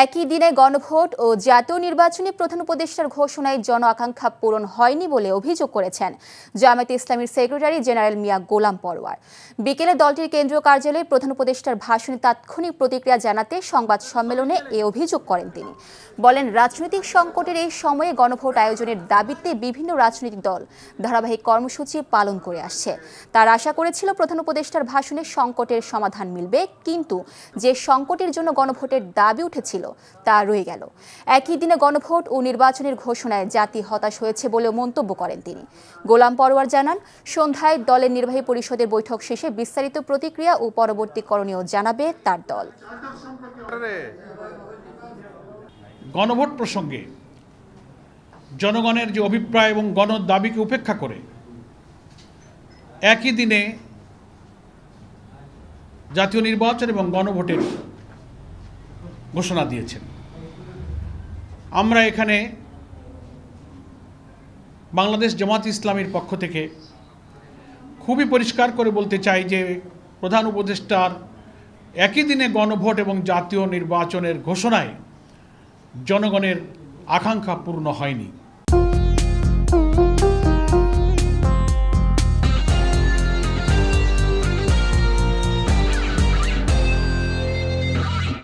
একই দিনে গণভোট ও জাতীয় নির্বাচনে প্রধান উপদেষ্টার ঘোষণায় জন আকাঙ্ক্ষা পূরণ হয়নি বলে অভিযোগ করেছেন জামায়াতে ইসলামীর সেক্রেটারি জেনারেল মিয়া গোলাম পরোয়ার। বিকেলে দলটির কেন্দ্রীয় কার্যালয়ে প্রধান উপদেষ্টার ভাষণে তাৎক্ষণিক প্রতিক্রিয়া জানাতে সংবাদ সম্মেলনে এ অভিযোগ করেন তিনি। বলেন, রাজনৈতিক সংকটের এই সময়ে গণভোট আয়োজনের দাবিতে বিভিন্ন রাজনৈতিক দল ধারাবাহিক কর্মসূচি পালন করে আসছে। তার আশা করেছিল প্রধান উপদেষ্টার ভাষণে সংকটের সমাধান মিলবে, কিন্তু যে সংকটের জন্য গণভোটের দাবি উঠেছিল তা রয়ে গেল। একই দিনে গণভোট ও নির্বাচনের ঘোষণায় জাতি হতাশ হয়েছে বলেও মন্তব্য করেন তিনি। গোলাম পরোয়ার জানান, সন্ধ্যায় দলের নির্বাহী পরিষদের বৈঠক শেষে বিস্তারিত প্রতিক্রিয়া ও পরবর্তী করণীয় জানাবে তার দল। গণভোট প্রসঙ্গে জনগণের যে অভিপ্রায় এবং গণ দাবিকে উপেক্ষা করে একই দিনে জাতীয় নির্বাচন এবং গণভোটের ঘোষণা দিয়েছেন। আমরা এখানে বাংলাদেশ জামাত ইসলামীর পক্ষ থেকে খুবই পরিষ্কার করে বলতে চাই যে প্রধান উপদেষ্টার একই দিনে গণভোট এবং জাতীয় নির্বাচনের ঘোষণায় জনগণের আকাঙ্ক্ষা পূর্ণ হয়নি।